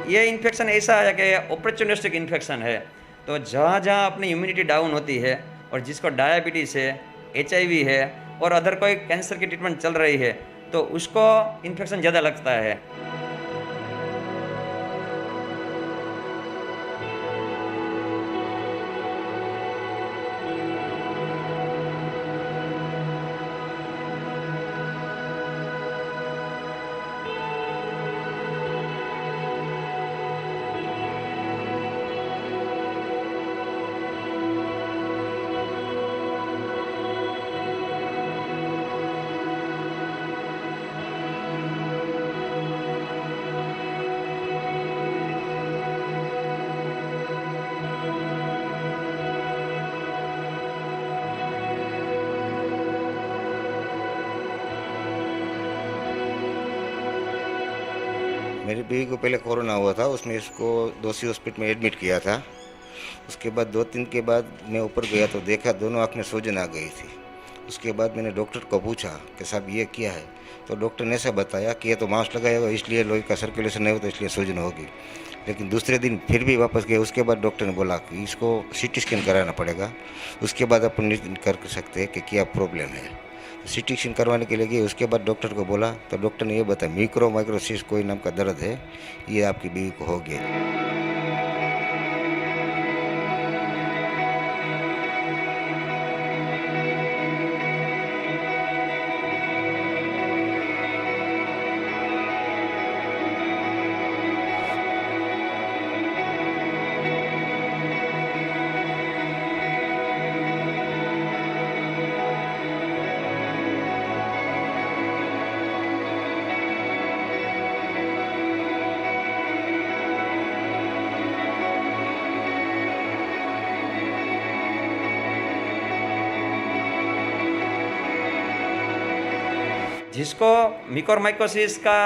ये इन्फेक्शन ऐसा है कि अपॉर्चुनिस्टिक इन्फेक्शन है। तो जहाँ जहाँ अपनी इम्यूनिटी डाउन होती है और जिसको डायबिटीज़ है, HIV है और अदर कोई कैंसर की ट्रीटमेंट चल रही है, तो उसको इन्फेक्शन ज़्यादा लगता है। मेरी बीवी को पहले कोरोना हुआ था, उसमें इसको दोषी हॉस्पिटल में एडमिट किया था। उसके बाद 2-3 के बाद मैं ऊपर गया तो देखा दोनों आँख में सूजन आ गई थी। उसके बाद मैंने डॉक्टर को पूछा कि साहब ये क्या है, तो डॉक्टर ने ऐसा बताया कि ये तो मास्क लगाया हुआ इसलिए लोही का सर्कुलेशन नहीं होता इसलिए सूजन होगी। लेकिन दूसरे दिन फिर भी वापस गए, उसके बाद डॉक्टर ने बोला कि इसको CT स्कैन कराना पड़ेगा, उसके बाद अपन निर्धारित कर सकते हैं कि क्या प्रॉब्लम है। CT स्कैन करवाने के लिए गए, उसके बाद डॉक्टर को बोला तो डॉक्टर ने ये बताया माइक्रोसिस कोई नाम का दर्द है, ये आपकी बीवी को हो गया। जिसको म्यूकोरमाइकोसिस का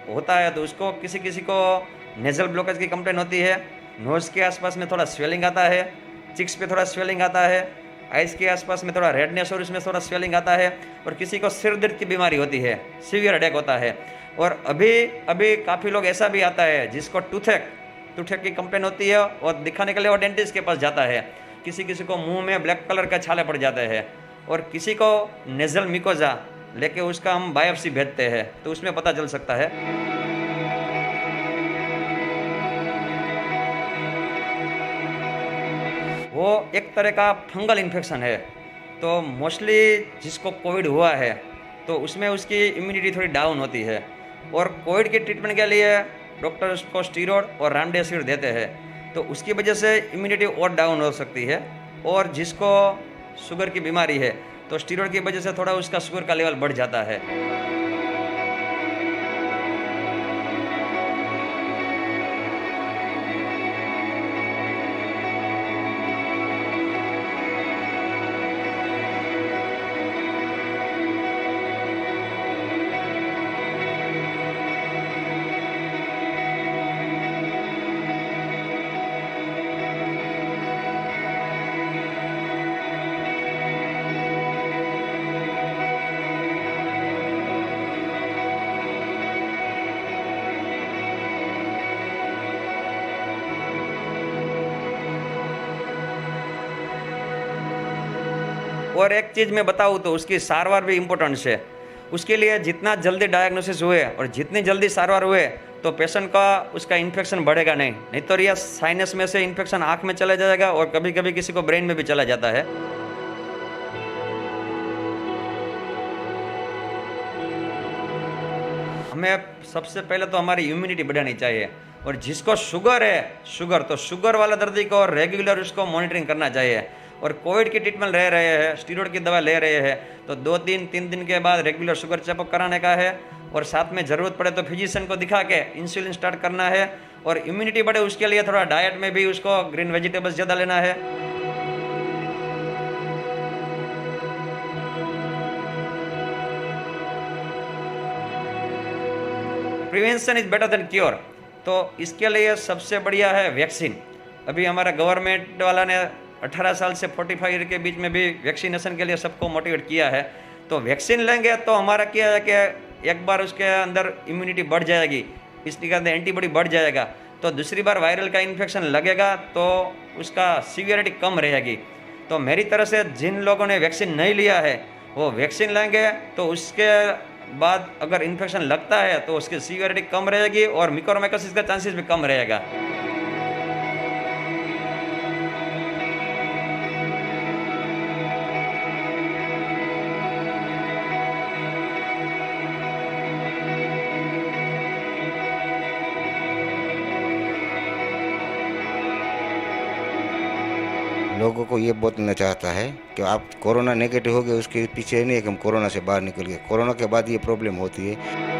होता है तो उसको किसी किसी को नेजल ब्लॉकेज की कंप्लेन होती है, नोज़ के आसपास में थोड़ा स्वेलिंग आता है, चिक्स पे थोड़ा स्वेलिंग आता है, आइज़ के आसपास में थोड़ा रेडनेस और इसमें थोड़ा स्वेलिंग आता है, और किसी को सिर दर्द की बीमारी होती है, सीवियर हेडेक होता है। और अभी अभी काफ़ी लोग ऐसा भी आता है जिसको टूथेक की कंप्लेन होती है और दिखाने के लिए वो डेंटिस्ट के पास जाता है। किसी किसी को मुंह में ब्लैक कलर का छाले पड़ जाते हैं, और किसी को नेजल मिकोजा लेके उसका हम बायोप्सी भेजते हैं तो उसमें पता चल सकता है। वो एक तरह का फंगल इन्फेक्शन है। तो मोस्टली जिसको कोविड हुआ है तो उसमें उसकी इम्यूनिटी थोड़ी डाउन होती है, और कोविड के ट्रीटमेंट के लिए डॉक्टर उसको स्टीरॉयड और रेमडेसिविर देते हैं, तो उसकी वजह से इम्यूनिटी और डाउन हो सकती है। और जिसको शुगर की बीमारी है तो स्टीरॉयड की वजह से थोड़ा उसका शुगर का लेवल बढ़ जाता है। और एक चीज़ मैं बताऊँ तो उसकी सारवार भी इम्पोर्टेंट है। उसके लिए जितना जल्दी डायग्नोसिस हुए और जितनी जल्दी सारवार हुए तो पेशेंट का उसका इन्फेक्शन बढ़ेगा नहीं तो यह साइनस में से इन्फेक्शन आँख में चला जाएगा और कभी कभी किसी को ब्रेन में भी चला जाता है। हमें सबसे पहले तो हमारी इम्यूनिटी बढ़ानी चाहिए, और जिसको शुगर है तो शुगर वाला दर्दी को रेगुलर उसको मॉनिटरिंग करना चाहिए। और कोविड की ट्रीटमेंट ले रहे हैं, स्टीरॉयड की दवा ले रहे हैं, तो 2-3 दिन के बाद रेगुलर शुगर चेकअप कराने का है, और साथ में ज़रूरत पड़े तो फिजिशियन को दिखा के इंसुलिन स्टार्ट करना है। और इम्यूनिटी बढ़े उसके लिए थोड़ा डाइट में भी उसको ग्रीन वेजिटेबल्स ज़्यादा लेना है। Prevention is better than cure, तो इसके लिए सबसे बढ़िया है वैक्सीन। अभी हमारा गवर्नमेंट वाला ने 18 साल से 45 ईयर के बीच में भी वैक्सीनेशन के लिए सबको मोटिवेट किया है। तो वैक्सीन लेंगे तो हमारा क्या है कि एक बार उसके अंदर इम्यूनिटी बढ़ जाएगी, इसके अंदर एंटीबॉडी बढ़ जाएगा, तो दूसरी बार वायरल का इन्फेक्शन लगेगा तो उसका सीवियरिटी कम रहेगी। तो मेरी तरफ से जिन लोगों ने वैक्सीन नहीं लिया है वो वैक्सीन लेंगे तो उसके बाद अगर इन्फेक्शन लगता है तो उसकी सीवियरिटी कम रहेगी और म्यूकोरमाइकोसिस का चांसेस भी कम रहेगा। लोगों को ये बोलना चाहता है कि आप कोरोना नेगेटिव हो गए उसके पीछे नहीं है कि हम कोरोना से बाहर निकल गए। कोरोना के बाद ये प्रॉब्लम होती है।